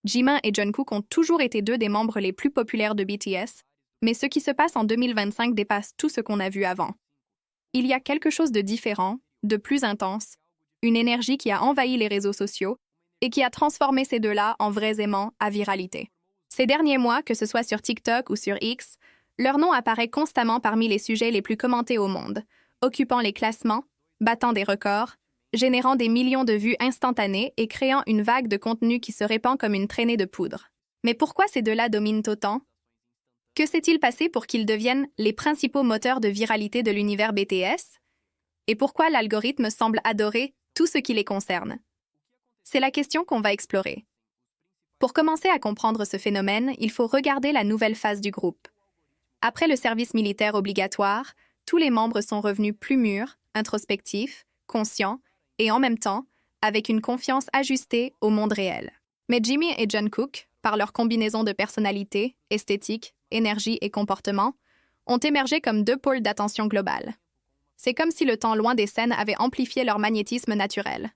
Jimin et Jungkook ont toujours été deux des membres les plus populaires de BTS, mais ce qui se passe en 2025 dépasse tout ce qu'on a vu avant. Il y a quelque chose de différent, de plus intense, une énergie qui a envahi les réseaux sociaux et qui a transformé ces deux-là en vrais aimants à viralité. Ces derniers mois, que ce soit sur TikTok ou sur X, leur nom apparaît constamment parmi les sujets les plus commentés au monde, occupant les classements, battant des records, générant des millions de vues instantanées et créant une vague de contenu qui se répand comme une traînée de poudre. Mais pourquoi ces deux-là dominent autant? Que s'est-il passé pour qu'ils deviennent les principaux moteurs de viralité de l'univers BTS? Et pourquoi l'algorithme semble adorer tout ce qui les concerne? C'est la question qu'on va explorer. Pour commencer à comprendre ce phénomène, il faut regarder la nouvelle phase du groupe. Après le service militaire obligatoire, tous les membres sont revenus plus mûrs, introspectifs, conscients et en même temps, avec une confiance ajustée au monde réel. Mais Jimmy et Jungkook, par leur combinaison de personnalité, esthétique, énergie et comportement, ont émergé comme deux pôles d'attention globale. C'est comme si le temps loin des scènes avait amplifié leur magnétisme naturel.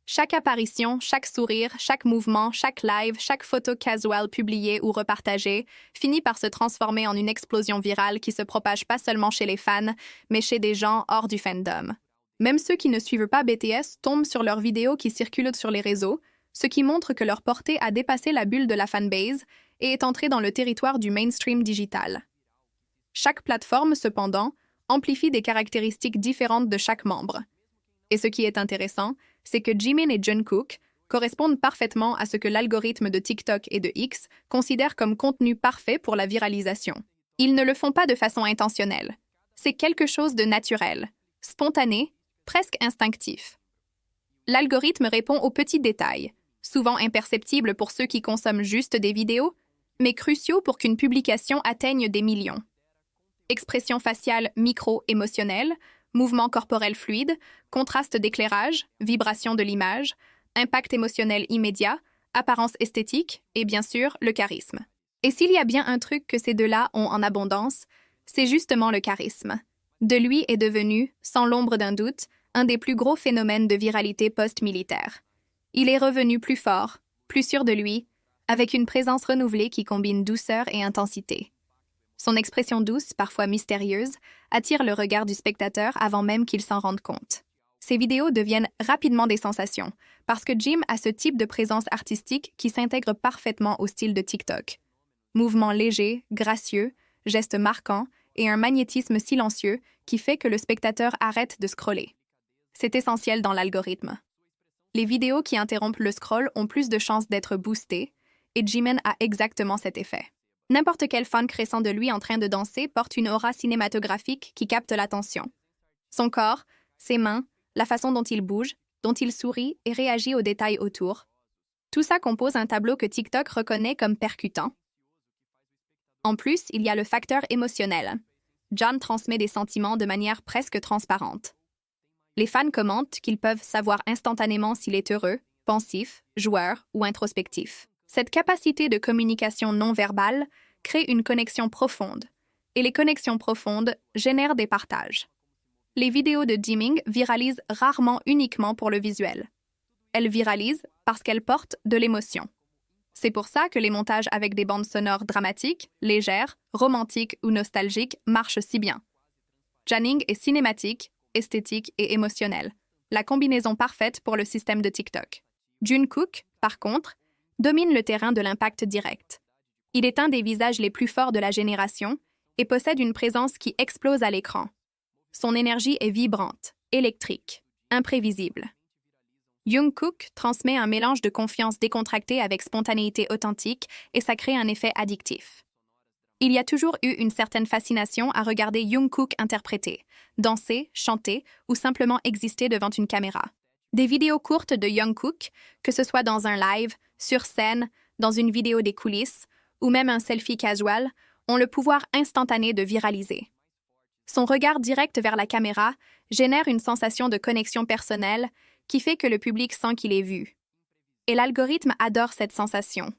Chaque apparition, chaque sourire, chaque mouvement, chaque live, chaque photo casual publiée ou repartagée finit par se transformer en une explosion virale qui se propage pas seulement chez les fans, mais chez des gens hors du fandom. Même ceux qui ne suivent pas BTS tombent sur leurs vidéos qui circulent sur les réseaux, ce qui montre que leur portée a dépassé la bulle de la fanbase et est entrée dans le territoire du mainstream digital. Chaque plateforme, cependant, amplifie des caractéristiques différentes de chaque membre. Et ce qui est intéressant, c'est que Jimin et Jungkook correspondent parfaitement à ce que l'algorithme de TikTok et de X considère comme contenu parfait pour la viralisation. Ils ne le font pas de façon intentionnelle. C'est quelque chose de naturel, spontané, presque instinctif. L'algorithme répond aux petits détails, souvent imperceptibles pour ceux qui consomment juste des vidéos, mais cruciaux pour qu'une publication atteigne des millions. Expression faciale micro-émotionnelle, mouvement corporel fluide, contraste d'éclairage, vibration de l'image, impact émotionnel immédiat, apparence esthétique et bien sûr le charisme. Et s'il y a bien un truc que ces deux-là ont en abondance, c'est justement le charisme. De lui est devenu, sans l'ombre d'un doute, un des plus gros phénomènes de viralité post-militaire. Il est revenu plus fort, plus sûr de lui, avec une présence renouvelée qui combine douceur et intensité. Son expression douce, parfois mystérieuse, attire le regard du spectateur avant même qu'il s'en rende compte. Ces vidéos deviennent rapidement des sensations, parce que Jim a ce type de présence artistique qui s'intègre parfaitement au style de TikTok. Mouvements légers, gracieux, gestes marquants et un magnétisme silencieux qui fait que le spectateur arrête de scroller. C'est essentiel dans l'algorithme. Les vidéos qui interrompent le scroll ont plus de chances d'être boostées, et Jimin a exactement cet effet. N'importe quel fan créant de lui en train de danser porte une aura cinématographique qui capte l'attention. Son corps, ses mains, la façon dont il bouge, dont il sourit et réagit aux détails autour. Tout ça compose un tableau que TikTok reconnaît comme percutant. En plus, il y a le facteur émotionnel. John transmet des sentiments de manière presque transparente. Les fans commentent qu'ils peuvent savoir instantanément s'il est heureux, pensif, joueur ou introspectif. Cette capacité de communication non verbale crée une connexion profonde, et les connexions profondes génèrent des partages. Les vidéos de Jimin viralisent rarement uniquement pour le visuel. Elles viralisent parce qu'elles portent de l'émotion. C'est pour ça que les montages avec des bandes sonores dramatiques, légères, romantiques ou nostalgiques marchent si bien. Janning est cinématique, esthétique et émotionnel, la combinaison parfaite pour le système de TikTok. Jungkook, par contre, domine le terrain de l'impact direct. Il est un des visages les plus forts de la génération et possède une présence qui explose à l'écran. Son énergie est vibrante, électrique, imprévisible. Jungkook transmet un mélange de confiance décontractée avec spontanéité authentique et ça crée un effet addictif. Il y a toujours eu une certaine fascination à regarder Jungkook interpréter, danser, chanter ou simplement exister devant une caméra. Des vidéos courtes de Jungkook, que ce soit dans un live, sur scène, dans une vidéo des coulisses ou même un selfie casual, ont le pouvoir instantané de viraliser. Son regard direct vers la caméra génère une sensation de connexion personnelle qui fait que le public sent qu'il est vu. Et l'algorithme adore cette sensation.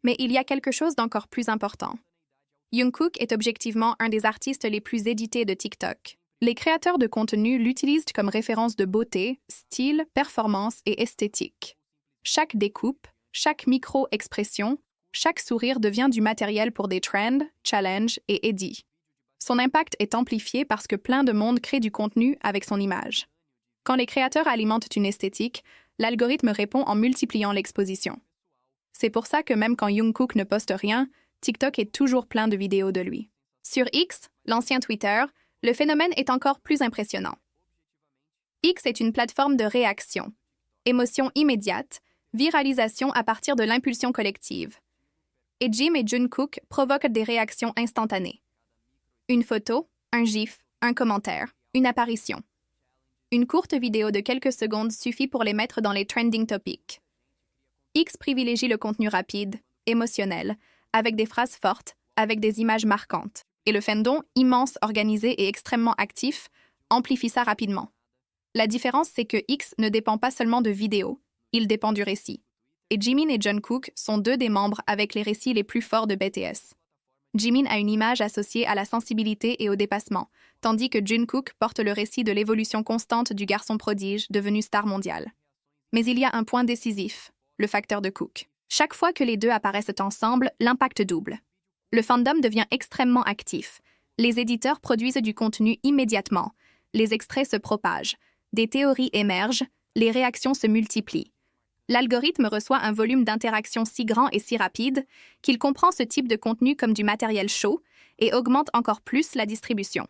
Mais il y a quelque chose d'encore plus important. Jungkook est objectivement un des artistes les plus édités de TikTok. Les créateurs de contenu l'utilisent comme référence de beauté, style, performance et esthétique. Chaque découpe, Chaque micro-expression, chaque sourire devient du matériel pour des trends, challenges et edits. Son impact est amplifié parce que plein de monde crée du contenu avec son image. Quand les créateurs alimentent une esthétique, l'algorithme répond en multipliant l'exposition. C'est pour ça que même quand Jungkook ne poste rien, TikTok est toujours plein de vidéos de lui. Sur X, l'ancien Twitter, le phénomène est encore plus impressionnant. X est une plateforme de réaction, émotion immédiate, viralisation à partir de l'impulsion collective. Et Jim et Jungkook provoquent des réactions instantanées. Une photo, un gif, un commentaire, une apparition. Une courte vidéo de quelques secondes suffit pour les mettre dans les trending topics. X privilégie le contenu rapide, émotionnel, avec des phrases fortes, avec des images marquantes. Et le fandom, immense, organisé et extrêmement actif, amplifie ça rapidement. La différence, c'est que X ne dépend pas seulement de vidéos, il dépend du récit. Et Jimin et Jungkook sont deux des membres avec les récits les plus forts de BTS. Jimin a une image associée à la sensibilité et au dépassement, tandis que Jungkook porte le récit de l'évolution constante du garçon prodige devenu star mondiale. Mais il y a un point décisif, le facteur de Cook. Chaque fois que les deux apparaissent ensemble, l'impact double. Le fandom devient extrêmement actif. Les éditeurs produisent du contenu immédiatement. Les extraits se propagent. Des théories émergent. Les réactions se multiplient. L'algorithme reçoit un volume d'interactions si grand et si rapide qu'il comprend ce type de contenu comme du matériel chaud et augmente encore plus la distribution.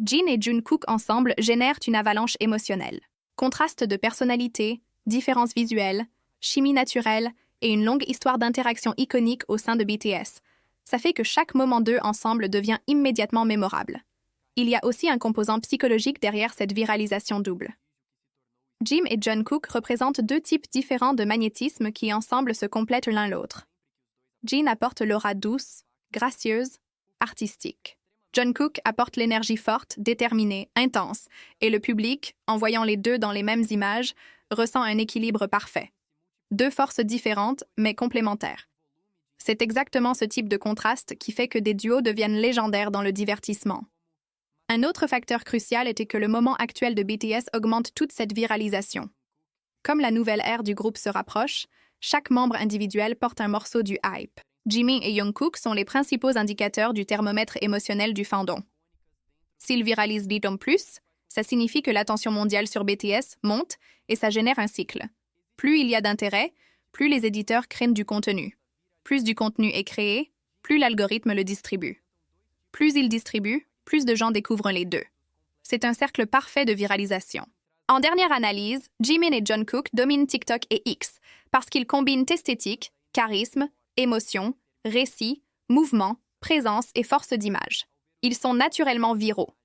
Jin et Jungkook ensemble génèrent une avalanche émotionnelle. Contraste de personnalité, différences visuelles, chimie naturelle et une longue histoire d'interaction iconique au sein de BTS. Ça fait que chaque moment d'eux ensemble devient immédiatement mémorable. Il y a aussi un composant psychologique derrière cette viralisation double. Jim et Jungkook représentent deux types différents de magnétisme qui ensemble se complètent l'un l'autre. Jin apporte l'aura douce, gracieuse, artistique. Jungkook apporte l'énergie forte, déterminée, intense, et le public, en voyant les deux dans les mêmes images, ressent un équilibre parfait. Deux forces différentes, mais complémentaires. C'est exactement ce type de contraste qui fait que des duos deviennent légendaires dans le divertissement. Un autre facteur crucial était que le moment actuel de BTS augmente toute cette viralisation. Comme la nouvelle ère du groupe se rapproche, chaque membre individuel porte un morceau du hype. Jimin et Jungkook sont les principaux indicateurs du thermomètre émotionnel du fandom. S'ils viralisent BTS+, ça signifie que l'attention mondiale sur BTS monte et ça génère un cycle. Plus il y a d'intérêt, plus les éditeurs créent du contenu. Plus du contenu est créé, plus l'algorithme le distribue. Plus il distribue, plus de gens découvrent les deux. C'est un cercle parfait de viralisation. En dernière analyse, Jimin et Jungkook dominent TikTok et X parce qu'ils combinent esthétique, charisme, émotion, récit, mouvement, présence et force d'image. Ils sont naturellement viraux.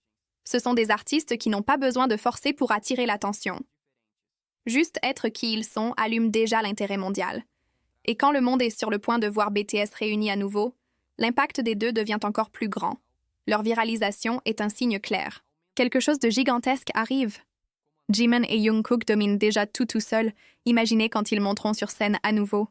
Ce sont des artistes qui n'ont pas besoin de forcer pour attirer l'attention. Juste être qui ils sont allume déjà l'intérêt mondial. Et quand le monde est sur le point de voir BTS réunis à nouveau, l'impact des deux devient encore plus grand. Leur viralisation est un signe clair. Quelque chose de gigantesque arrive. Jimin et Jungkook dominent déjà tout seuls. Imaginez quand ils monteront sur scène à nouveau.